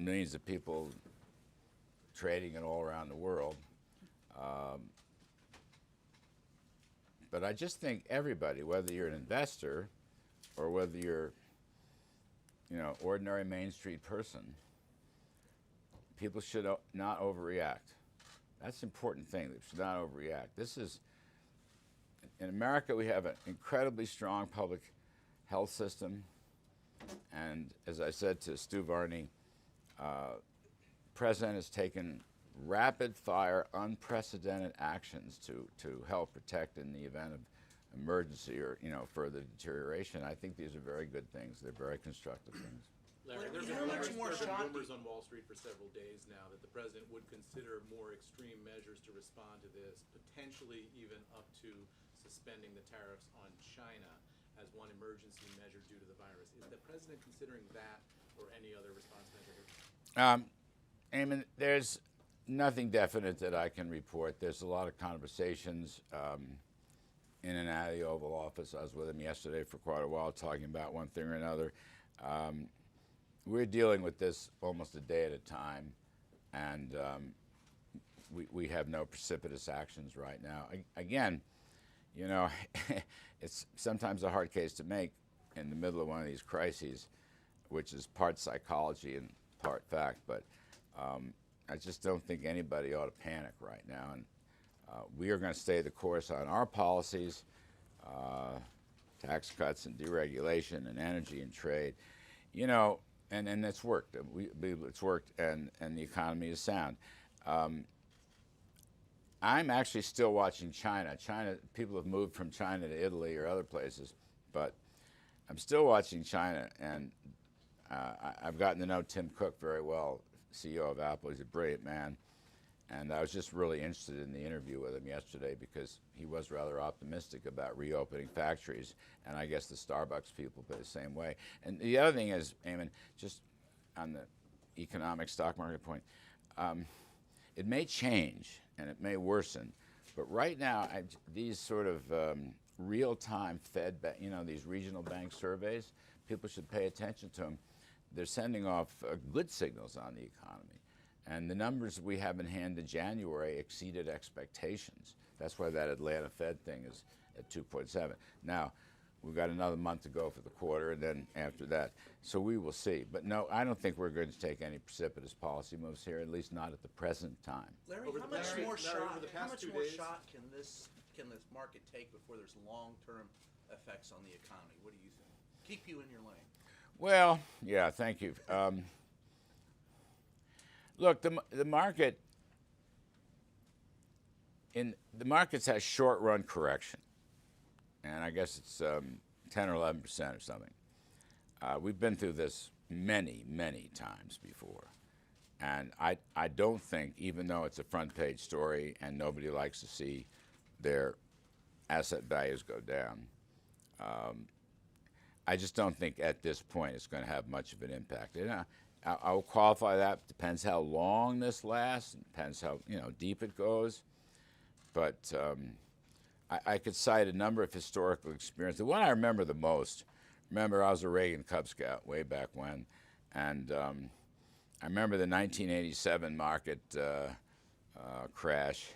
millions of people trading it all around the world. But I just think everybody, whether you're an investor or whether you're, ordinary Main Street person, people should not overreact. That's the important thing. They should not overreact. In America, we have an incredibly strong public health system. And as I said to Stu Varney, President has taken rapid-fire, unprecedented actions to help protect in the event of emergency or further deterioration. I think these are very good things. They're very constructive things. Larry, there have been rumors on Wall Street for several days now that the president would consider more extreme measures to respond to this, potentially even up to suspending the tariffs on China as one emergency measure due to the virus. Is the president considering that or any other response measure here? Eamon, there's nothing definite that I can report. There's a lot of conversations in and out of the Oval Office. I was with him yesterday for quite a while talking about one thing or another. We're dealing with this almost a day at a time, and we have no precipitous actions right now. Again, it's sometimes a hard case to make in the middle of one of these crises, which is part psychology and part fact, but I just don't think anybody ought to panic right now. And we are going to stay the course on our policies, tax cuts and deregulation and energy and trade, and it's worked. It's worked, and the economy is sound. I'm actually still watching China. People have moved from China to Italy or other places, but I'm still watching China, and I've gotten to know Tim Cook very well, CEO of Apple. He's a brilliant man, and I was just really interested in the interview with him yesterday because he was rather optimistic about reopening factories, and I guess the Starbucks people feel the same way. And the other thing is, Eamon, just on the economic stock market point, it may change and it may worsen, but right now, these sort of real-time Fed, these regional bank surveys, people should pay attention to them. They're sending off good signals on the economy. And the numbers we have in hand in January exceeded expectations. That's why that Atlanta Fed thing is at 2.7. Now, we've got another month to go for the quarter, and then after that. So we will see. But no, I don't think we're going to take any precipitous policy moves here, at least not at the present time. Larry, how much more shot can this market take before there's long-term effects on the economy? What do you think? Keep you in your lane. Well, yeah, thank you. Look, the markets has short-run correction, and I guess it's 10 or 11% or something. We've been through this many, many times before, and I don't think, even though it's a front-page story and nobody likes to see their asset values go down, I just don't think at this point it's going to have much of an impact. I'll qualify that. Depends how long this lasts. Depends how deep it goes. But I could cite a number of historical experiences. The one I remember the most. Remember, I was a Reagan Cub Scout way back when, and I remember the 1987 market crash.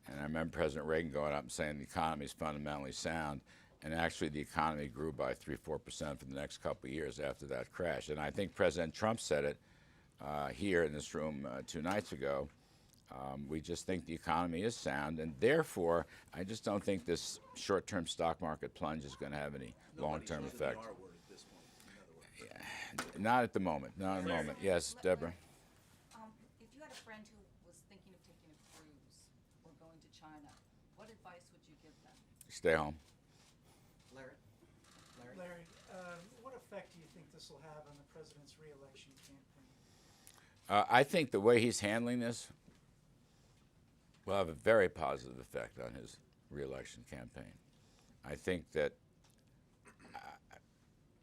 And I remember President Reagan going up and saying the economy is fundamentally sound. And actually, the economy grew by 3-4% for the next couple of years after that crash. And I think President Trump said it here in this room 2 nights ago. We just think the economy is sound, and therefore, I just don't think this short-term stock market plunge is going to have any long-term effect. The R word at this point, in other words. Yeah, not at the moment. Not at the moment. Yes, Deborah. If you had a friend who was thinking of taking a cruise or going to China, what advice would you give them? Stay home. Larry, what effect do you think this will have on the president's re-election campaign? I think the way he's handling this will have a very positive effect on his re-election campaign. I think that,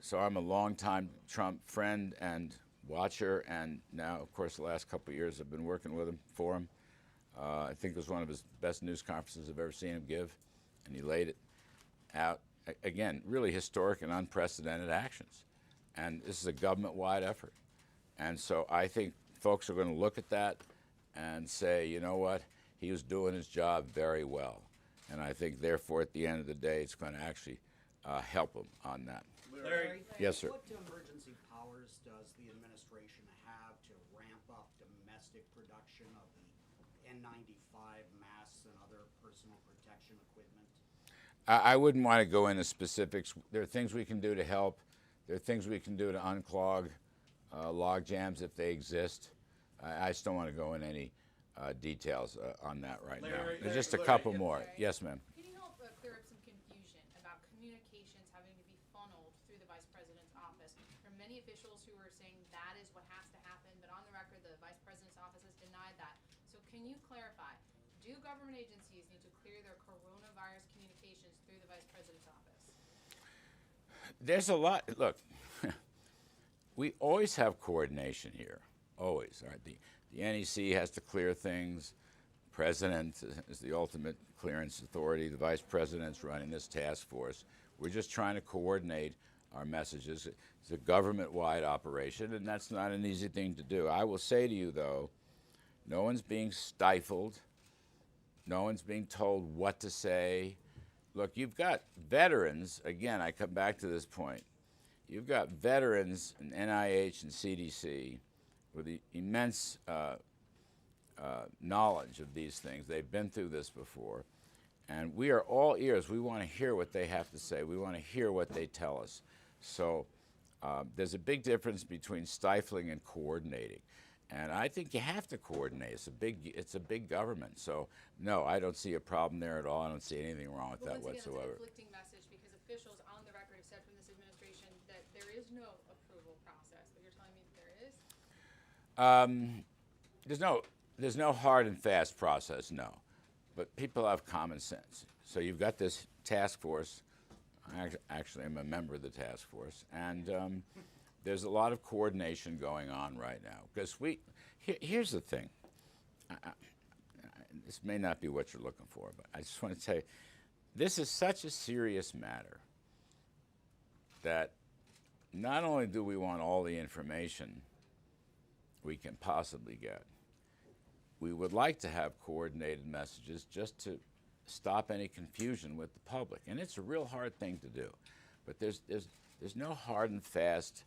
so I'm a longtime Trump friend and watcher, and now, of course, the last couple of years I've been working with him, for him. I think it was one of his best news conferences I've ever seen him give, and he laid it out. Again, really historic and unprecedented actions. And this is a government-wide effort. And so I think folks are going to look at that and say, you know what, he was doing his job very well. And I think, therefore, at the end of the day, it's going to actually help him on that. Larry. Yes, sir. What emergency powers does the administration have to ramp up domestic production of the N95 masks and other personal protection equipment? I wouldn't want to go into specifics. There are things we can do to help. There are things we can do to unclog log jams if they exist. I just don't want to go into any details on that right now. There's just a couple more. Yes, ma'am. Can you help clear up some confusion about communications having to be funneled through the Vice President's office? There are many officials who are saying that is what has to happen, but on the record, the Vice President's office has denied that. So can you clarify, do government agencies need to clear their coronavirus communications through the Vice President's office? There's a lot. Look, we always have coordination here. Always. All right. The NEC has to clear things. The president is the ultimate clearance authority. The vice president's running this task force. We're just trying to coordinate our messages. It's a government-wide operation, and that's not an easy thing to do. I will say to you, though, no one's being stifled. No one's being told what to say. Look, you've got veterans. Again, I come back to this point. You've got veterans in NIH and CDC with the immense knowledge of these things. They've been through this before. And we are all ears. We want to hear what they have to say. We want to hear what they tell us. So there's a big difference between stifling and coordinating. And I think you have to coordinate. It's a big government. So, no, I don't see a problem there at all. I don't see anything wrong with that Once again, whatsoever. it's a conflicting message because officials on the record have said from this administration that there is no approval process, but you're telling me that there is? There's no hard and fast process, no. But people have common sense. So you've got this task force. I actually am a member of the task force. And there's a lot of coordination going on right now. Because here's the thing. This may not be what you're looking for, but I just want to tell you, this is such a serious matter that not only do we want all the information we can possibly get, we would like to have coordinated messages just to stop any confusion with the public. And it's a real hard thing to do. But there's no hard and fast,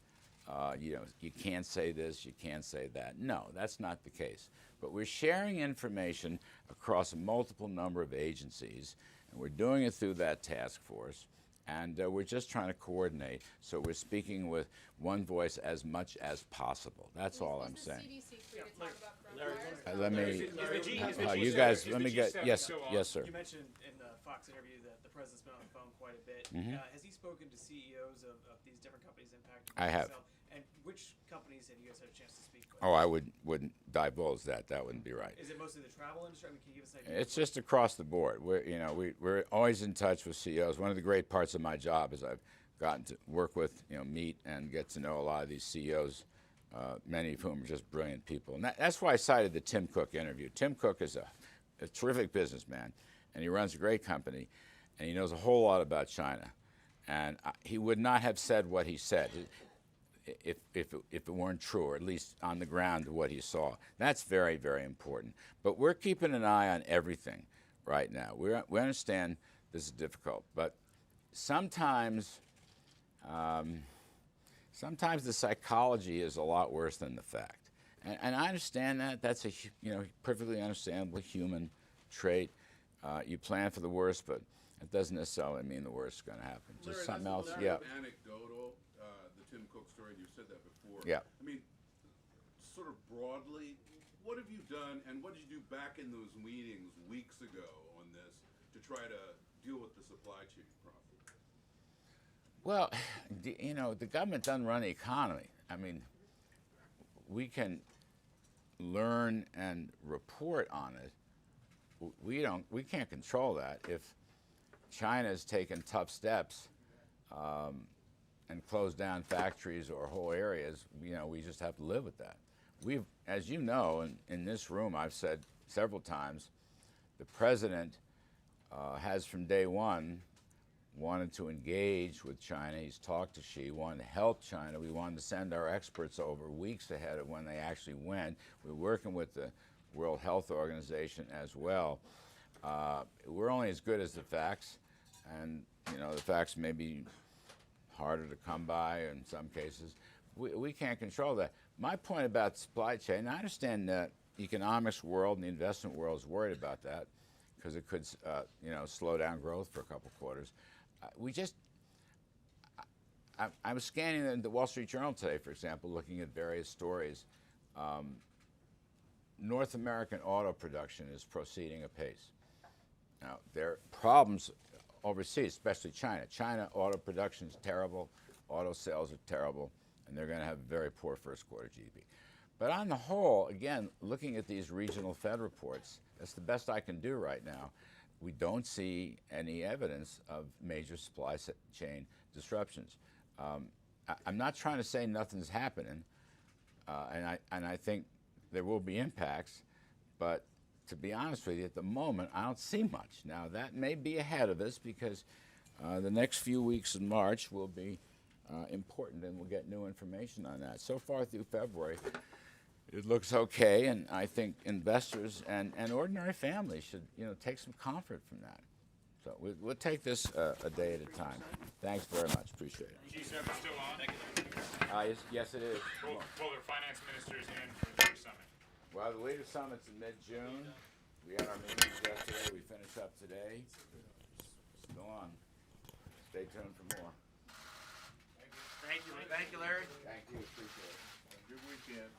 you can't say this, you can't say that. No, that's not the case. But we're sharing information across a multiple number of agencies, and we're doing it through that task force. And we're just trying to coordinate, so we're speaking with one voice as much as possible. That's all I'm saying. Is the CDC free to talk about coronavirus? You guys, let me get, yes, sir. You mentioned in the Fox interview that the president's been on the phone quite a bit. Has he spoken to CEOs of these different companies impacted by I have. Excel? And which companies have you guys had a chance to speak with? Oh, I wouldn't divulge that. That wouldn't be right. Is it mostly the travel industry? I mean, can you give us an idea? It's just across the board. We're always in touch with CEOs. One of the great parts of my job is I've gotten to work with, meet and get to know a lot of these CEOs, many of whom are just brilliant people. And that's why I cited the Tim Cook interview. Tim Cook is a terrific businessman, and he runs a great company, and he knows a whole lot about China. And he would not have said what he said if it weren't true, or at least on the ground of what he saw. That's very, very important. But we're keeping an eye on everything right now. We understand this is difficult, but sometimes the psychology is a lot worse than the fact. And I understand that. That's a perfectly understandable human trait. You plan for the worst, but it doesn't necessarily mean the worst is going to happen. Just something else. Yeah. Anecdotal, the Tim Cook story, and you said that before. Yeah. I mean, sort of broadly, what have you done, and what did you do back in those meetings weeks ago on this to try to deal with the supply chain problem? Well, the government doesn't run the economy. I mean, we can learn and report on it. We can't control that. If China's taken tough steps and closed down factories or whole areas, we just have to live with that. As you know, in this room, I've said several times, the president has from day one wanted to engage with China. He's talked to Xi, wanted to help China. We wanted to send our experts over weeks ahead of when they actually went. We're working with the World Health Organization as well. We're only as good as the facts, and the facts may be harder to come by in some cases. We can't control that. My point about the supply chain, I understand that the economics world and the investment world is worried about that because it could slow down growth for a couple quarters. I was scanning the Wall Street Journal today, for example, looking at various stories. North American auto production is proceeding apace. Now, there are problems overseas, especially China. China auto production is terrible, auto sales are terrible, and they're going to have very poor first quarter GDP. But on the whole, again, looking at these regional Fed reports, that's the best I can do right now. We don't see any evidence of major supply chain disruptions. I'm not trying to say nothing's happening, and I think there will be impacts, but to be honest with you, at the moment, I don't see much. Now, that may be ahead of us because the next few weeks in March will be important, and we'll get new information on that. So far through February, it looks okay, and I think investors and ordinary families should take some comfort from that. So we'll take this a day at a time. Thanks very much. Appreciate it. G7 is still on? Yes, it is. Both are finance ministers and for the leader summit. Well, the leader summit's in mid-June. We had our meetings yesterday. We finished up today. Still on. Stay tuned for more. Thank you, Larry. Thank you. Appreciate it. Good weekend.